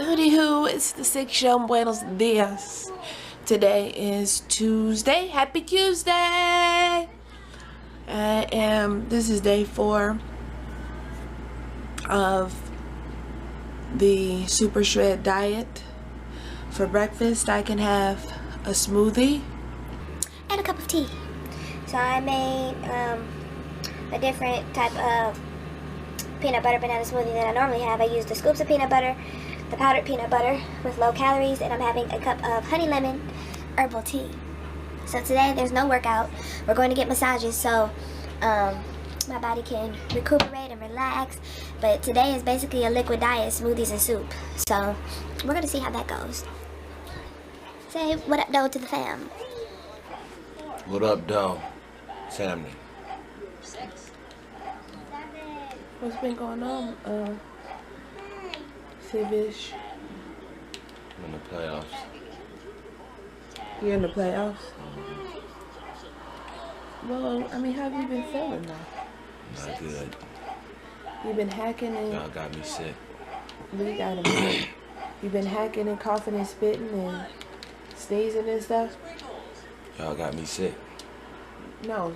Hooty hoo, it's the SiQ Show. Buenos dias. Today is Tuesday. Happy Tuesday! This is day 4 of the Super Shred diet. For breakfast, I can have a smoothie and a cup of tea. So I made a different type of peanut butter banana smoothie than I normally have. I used the scoops of peanut butter, the powdered peanut butter with low calories, and I'm having a cup of honey lemon herbal tea. So today there's no workout. We're going to get massages so my body can recuperate and relax. But today is basically a liquid diet, smoothies and soup. So we're going to see how that goes. Say what up, though, to the fam. What up, though? Sammy. What's been going on, Vish? I'm in the playoffs. You're in the playoffs? Well, I mean, how have you been feeling now? Not good. You've been hacking and... Y'all got me sick. We got him. You've been hacking and coughing and spitting and sneezing and stuff? Y'all got me sick. No.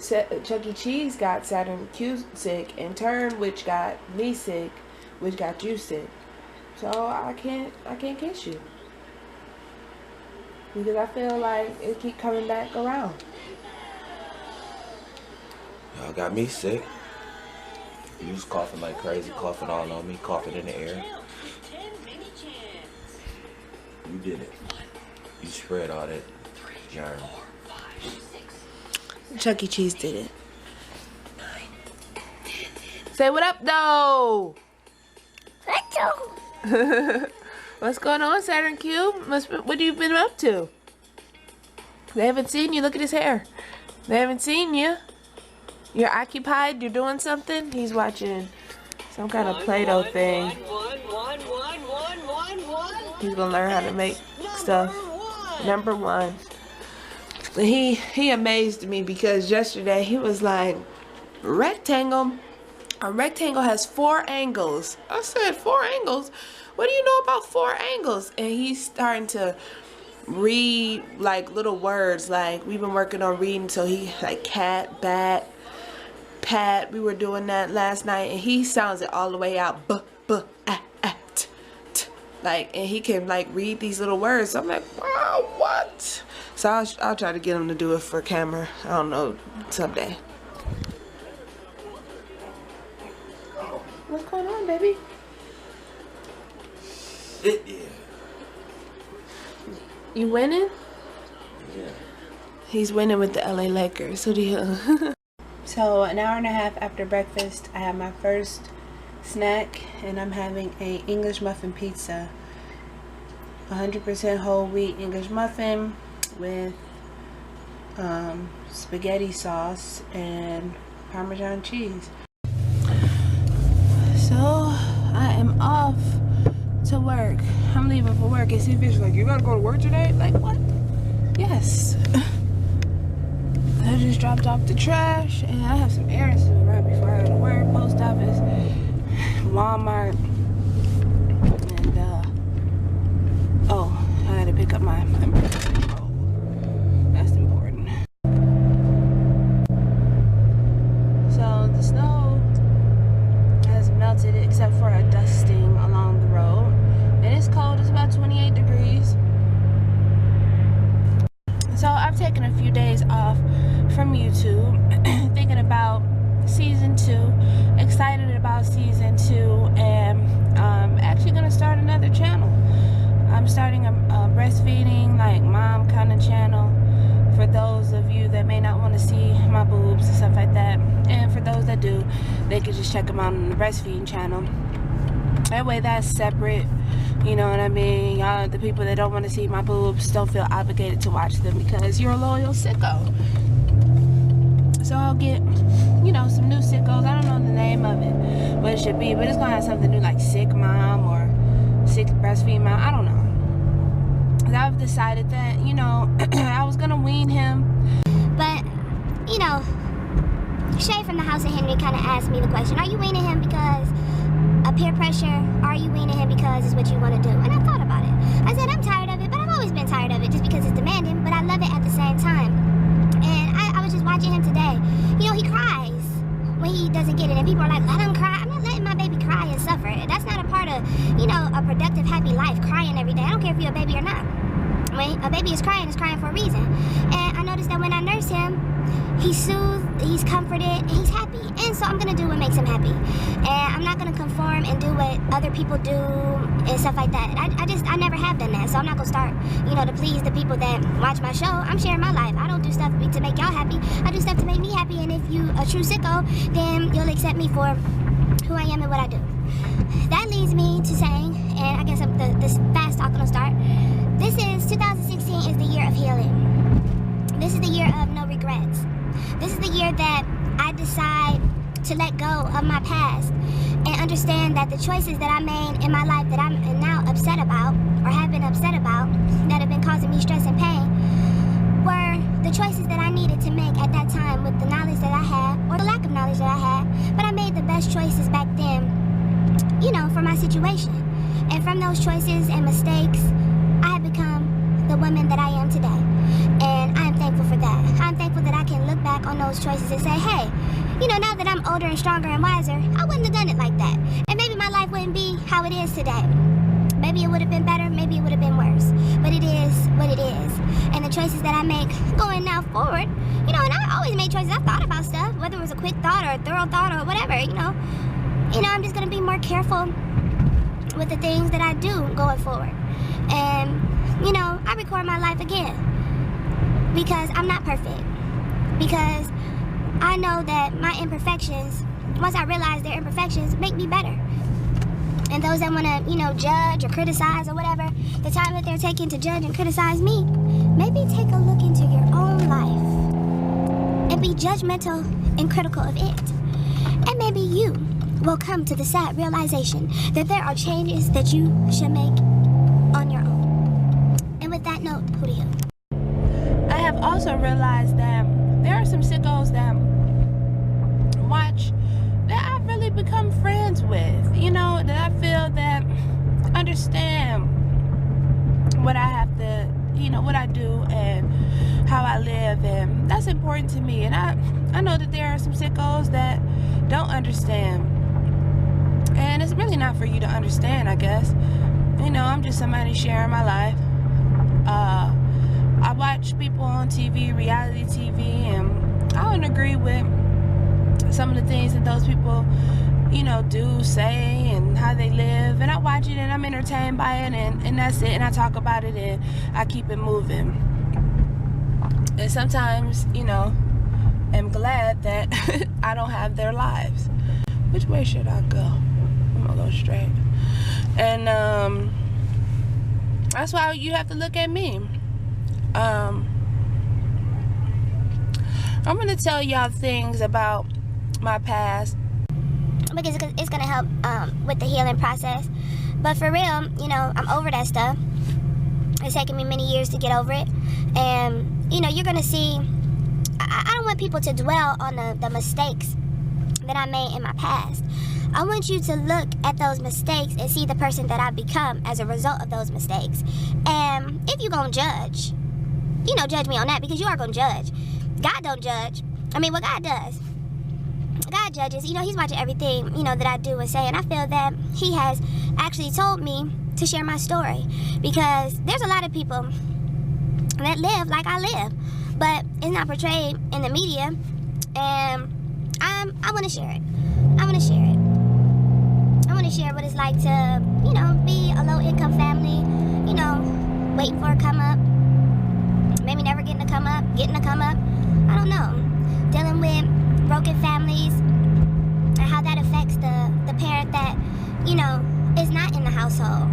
Chuck E. Cheese got Saturn Q sick, in turn, which got me sick, which got you sick. So I can't kiss you because I feel like it keep coming back around. Y'all got me sick. You was coughing like crazy, coughing all on me, coughing in the air. You did it. You spread all that germ. Chuck E. Cheese did it. Say what up, though. What's going on, Saturn Cube? What have you been up to? They haven't seen you. Look at his hair. They haven't seen you. You're occupied. You're doing something. He's watching some kind of Play-Doh thing. He's gonna learn how to make stuff. Number 1. He amazed me because yesterday he was like, rectangle. A rectangle has 4 angles. I said 4 angles? What do you know about 4 angles? And he's starting to read like little words. Like we've been working on reading, so he like cat, bat, pat. We were doing that last night, and he sounds it all the way out. B, b, a, t, t. Like, and he can like read these little words. So I'm like, wow, what? So I'll try to get him to do it for camera. I don't know, someday. What's going on, baby? Yeah. You winning? Yeah. He's winning with the LA Lakers. Who do you? So an hour and a half after breakfast, I have my first snack, and I'm having a English muffin pizza. 100% whole wheat English muffin with spaghetti sauce and Parmesan cheese. So I am off to work. I'm leaving for work, and Vish like, you gotta go to work today? Like, what? Yes. I just dropped off the trash, and I have some errands to do right before I go to work. Post office, Walmart, and oh, I had to pick up my umbrella. That's important. So the snow has melted except for a dusting along the road. And it's cold. It's about 28 degrees. So I've taken a few days off from YouTube, thinking about season 2, excited about season 2, and I'm actually gonna start another channel. I'm starting a breastfeeding, like mom kind of channel for those of you that may not want to see my boobs and stuff like that. And for those that do, they could just check them out on the breastfeeding channel. That way that's separate, you know what I mean? Y'all, the people that don't want to see my boobs, don't feel obligated to watch them because you're a loyal sicko. So I'll get, you know, some new sickos. I don't know the name of it, what it should be, but it's gonna have something new like sick mom or sick breastfeeding mom. I don't know. I've decided that, you know, I was gonna wean him. But, you know, Shay from the House of Henry kind of asked me the question, are you weaning him because of peer pressure? Are you weaning him because it's what you want to do. And I thought about it. I said, I'm tired of it, but I've always been tired of it just because it's demanding, but I love it at the same time. And I was just watching him today. You know, he cries when he doesn't get it, and people are like, let him cry. I'm not letting my baby cry and suffer. That's not a part of, you know, a productive, happy life, crying every day. I don't care if you're a baby or not. When a baby is crying for a reason. And I noticed that when I nurse him, he's soothed, he's comforted, and he's happy. And so I'm gonna do what makes him happy. And I'm not gonna conform and do what other people do and stuff like that. I never have done that. So I'm not gonna start, you know, to please the people that watch my show. I'm sharing my life. I don't do stuff to make y'all happy. I do stuff to make me happy. And if you a true sicko, then you'll accept me for who I am and what I do. That leads me to saying, and I guess this fast talk gonna start. This is 2016 is the year of healing. This is the year of no regrets. This is the year that I decide to let go of my past and understand that the choices that I made in my life that I'm now upset about or have been upset about that have been causing me stress and pain were the choices that I needed to make at that time with the knowledge that I had or the lack of knowledge that I had. But I made the best choices back then, you know, for my situation. And from those choices and mistakes, I have become the woman that I am today. And I am thankful for that. I'm thankful that I can look back on those choices and say, hey, you know, now that I'm older and stronger and wiser, I wouldn't have done it like that. And maybe my life wouldn't be how it is today. Maybe it would have been better, maybe it would have been worse. But it is what it is. And the choices that I make going now forward, you know, and I always make choices. I've thought about stuff, whether it was a quick thought or a thorough thought or whatever, you know. I'm just going to be more careful with the things that I do going forward. And, you know, I record my life again because I'm not perfect. Because I know that my imperfections, once I realize they're imperfections, make me better. And those that want to, you know, judge or criticize or whatever, the time that they're taking to judge and criticize me, maybe take a look into your own life and be judgmental and critical of it. And maybe you will come to the sad realization that there are changes that you should make on your own. And with that note, who do you? I have also realized that there are some sickos that watch that I've really become friends with, you know, that I feel that understand what I have to, you know, what I do and how I live, and that's important to me. And I know that there are some sickos that don't understand, and it's really not for you to understand, I guess. You know, I'm just somebody sharing my life. I watch people on TV, reality TV, and I don't agree with some of the things that those people, you know, do, say, and how they live. And I watch it and I'm entertained by it, and that's it. And I talk about it and I keep it moving. And sometimes, you know, I'm glad that I don't have their lives. Which way should I go? I'm gonna go straight. And that's why you have to look at me. I'm gonna tell y'all things about my past because it's gonna help with the healing process. But for real, you know, I'm over that stuff. It's taken me many years to get over it. And, you know, you're gonna see, I don't want people to dwell on the mistakes that I made in my past. I want you to look at those mistakes and see the person that I've become as a result of those mistakes. And if you're gonna judge, you know, judge me on that, because you are gonna judge. God don't judge. I mean, what God does, God judges. You know, he's watching everything, you know, that I do and say. And I feel that he has actually told me to share my story, because there's a lot of people that live like I live, but it's not portrayed in the media. And I want to share it. I want to share it. I want to share what it's like to, you know, be a low-income family, you know, waiting for a come up, maybe never getting a come up, getting a come up. I don't know. Dealing with broken families and how that affects the parent that, you know, is not in the household.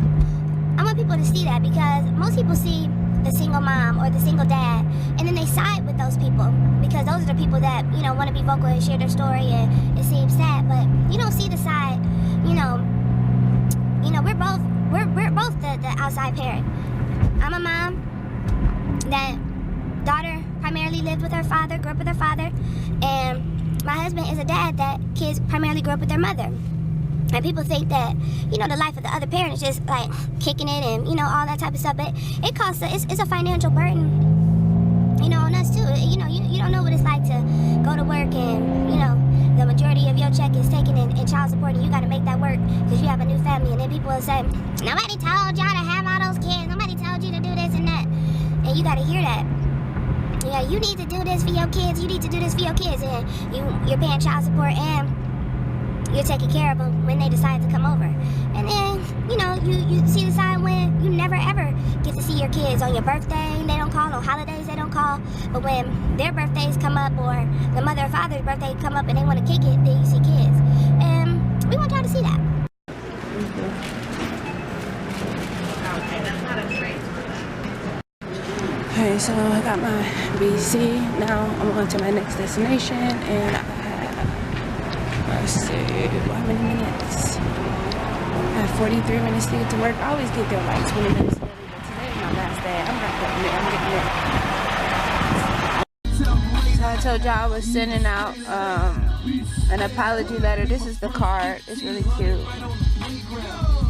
I want people to see that, because most people see the single mom or the single dad, and then they side with those people, because those are the people that, you know, want to be vocal and share their story, and it seems sad, but you don't see the side, you know, we're both the outside parent. I'm a mom that daughter primarily lived with her father, grew up with her father, and my husband is a dad that kids primarily grew up with their mother. And people think that, you know, the life of the other parent is just like kicking it and, you know, all that type of stuff. But it costs, it's a financial burden, you know, on us too. You know, you don't know what it's like to go to work and, you know, the majority of your check is taken in child support, and you got to make that work because you have a new family. And then people will say, nobody told y'all to have all those kids. Nobody told you to do this and that. And you got to hear that. Yeah, you need to do this for your kids. You need to do this for your kids. And you're paying child support and you're taking care of them when they decide to come over. And then, you know, you see the side when you never ever get to see your kids. On your birthday, they don't call. On holidays, they don't call. But when their birthdays come up, or the mother or father's birthday come up and they want to kick it, then you see kids. And we want y'all to see that. Okay, that's not a trace. Okay, so I got my BC. Now I'm on to my next destination, and I have, let's see, how many minutes? I have 43 minutes to get to work. I always get there like 20 minutes early, but today is my last day. I'm not going there. I'm getting there. So I told y'all I was sending out an apology letter. This is the card. It's really cute.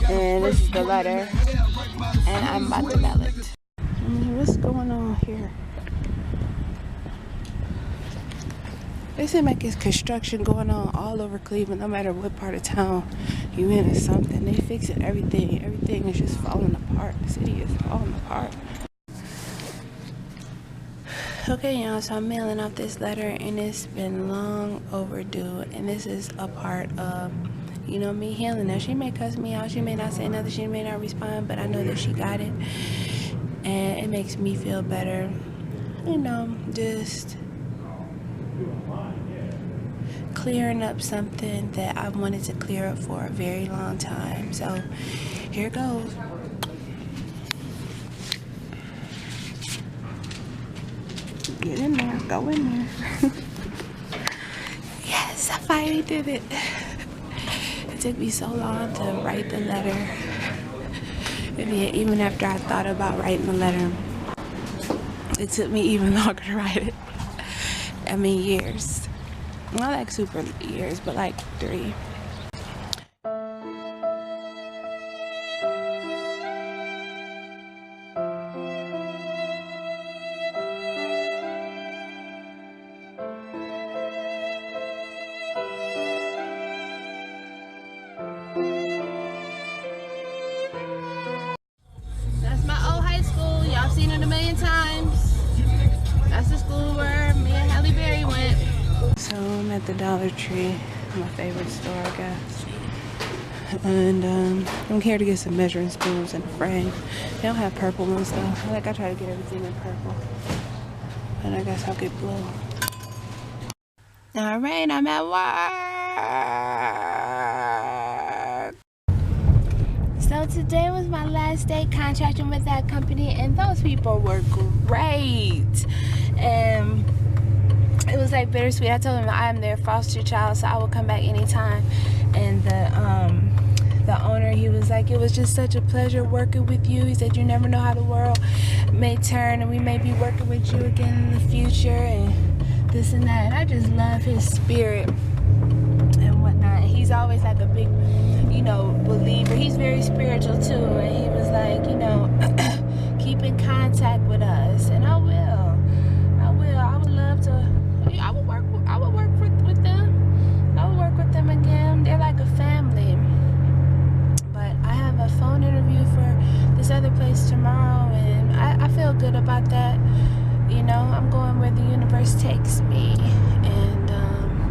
And this is the letter. And I'm about to mail it. What's going on here? They seem like it's construction going on all over Cleveland. No matter what part of town you in or something, they fixing everything. Everything is just falling apart. The city is falling apart. Okay, y'all, so I'm mailing out this letter, and it's been long overdue. And this is a part of, you know, me healing her. She may cuss me out. She may not say nothing. She may not respond, but I know that she got it. And it makes me feel better, you know, just clearing up something that I've wanted to clear up for a very long time. So here it goes. Get in there, go in there. Yes, I finally did it. It took me so long to write the letter. And yet, even after I thought about writing the letter, it took me even longer to write it. I mean, years. Not like super years, but like 3. That's my old high school. Y'all seen it a million times. That's the school where me and Halle Berry went. So I'm at the Dollar Tree, my favorite store, I guess. And I'm here to get some measuring spoons and a frame. They don't have purple ones though. Like, I try to get everything in purple. And I guess I'll get blue. Alright, I'm at work. So today was my last day contracting with that company, and those people were great. And it was like bittersweet. I told them I'm their foster child, so I will come back anytime. And the owner, he was like, it was just such a pleasure working with you. He said, you never know how the world may turn, and we may be working with you again in the future, and this and that. And I just love his spirit and whatnot. He's always like a big, you know, believer. He's very spiritual too, and he was like, you know, keep in contact with us. And I will. I would love to. I would work with them. I would work with them again. They're like a family. But I have a phone interview for this other place tomorrow, and I feel good about that. You know, I'm going where the universe takes me. And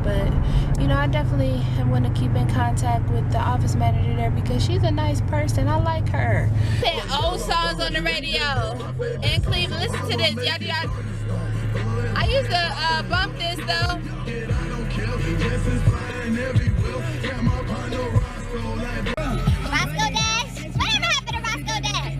but you know, I definitely want to keep in contact with the office manager there because she's a nice person. I like her. Playing old songs on the radio in Cleveland. Listen to this. Y'all. I used to bump this though. Roscoe Dash? Whatever happened to Roscoe Dash?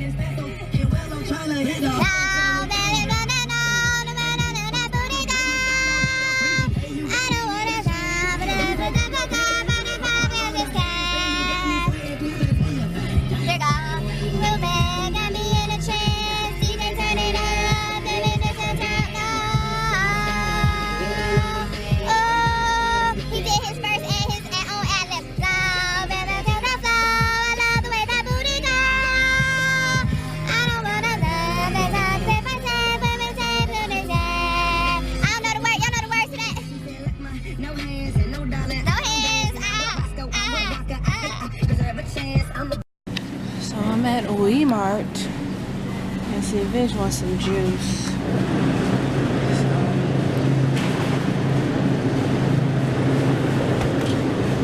He did his first and his own ad-lib. Mart. And see, Vish wants some juice.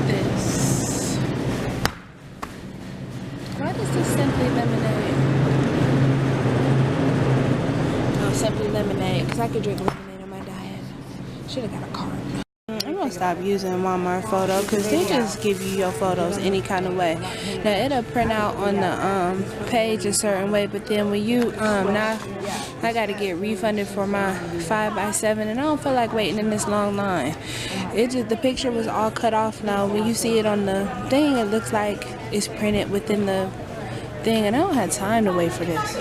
This. What is this Simply Lemonade? Oh, Simply Lemonade. Because I could drink lemonade on my diet. Should have got a card. I'm gonna stop using Walmart photo because they just give you your photos any kind of way. Now it'll print out on the page a certain way, but then when you now I gotta get refunded for my 5x7 and I don't feel like waiting in this long line. It just, the picture was all cut off. Now when you see it on the thing, it looks like it's printed within the thing, and I don't have time to wait for this.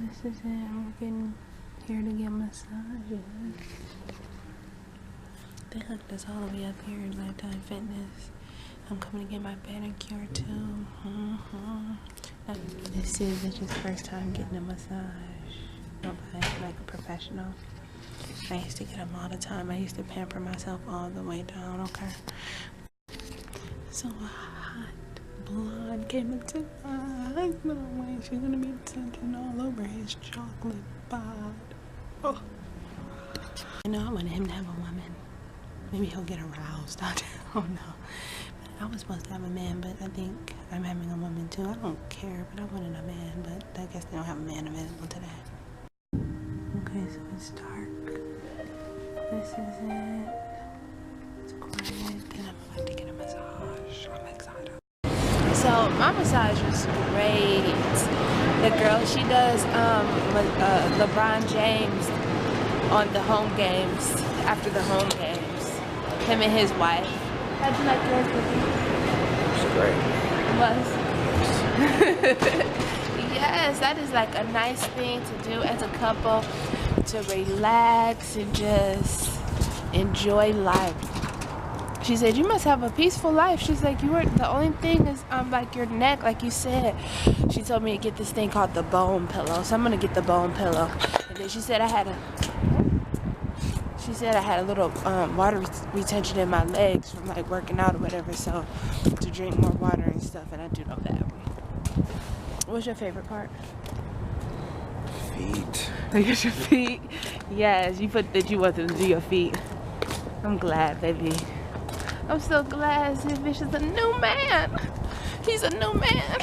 This is it. I'm getting here to get massages. They hooked us all the way up here in Lifetime Fitness. I'm coming to get my pedicure too. This is Vish's first time getting a massage. Nobody like a professional. I used to get them all the time. I used to pamper myself all the way down, okay? So hot blood came into my eyes. No way, she's gonna be touching all over his chocolate bod. Oh. You know, I wanted him to have a woman. Maybe he'll get aroused. I don't know. I was supposed to have a man, but I think I'm having a woman too. I don't care, but I wanted a man, but I guess they don't have a man available today. Okay, so it's dark. This is it. It's quiet. Then I'm about to get a massage. I'm excited. So my massage was great. The girl, she does LeBron James on the home games, after the home games. Him and his wife. How'd you like yours, baby? It's great. It was. Yes, that is like a nice thing to do as a couple, to relax and just enjoy life. She said, you must have a peaceful life. She's like, you were, the only thing is like your neck, like you said. She told me to get this thing called the bone pillow. So I'm gonna get the bone pillow. And then she said I had a little water retention in my legs from like working out or whatever, so to drink more water and stuff, and I do know that. What's your favorite part? Feet. I guess your feet. Yes, you put that you wanted to do your feet. I'm glad, baby. I'm so glad Vish is a new man. He's a new man.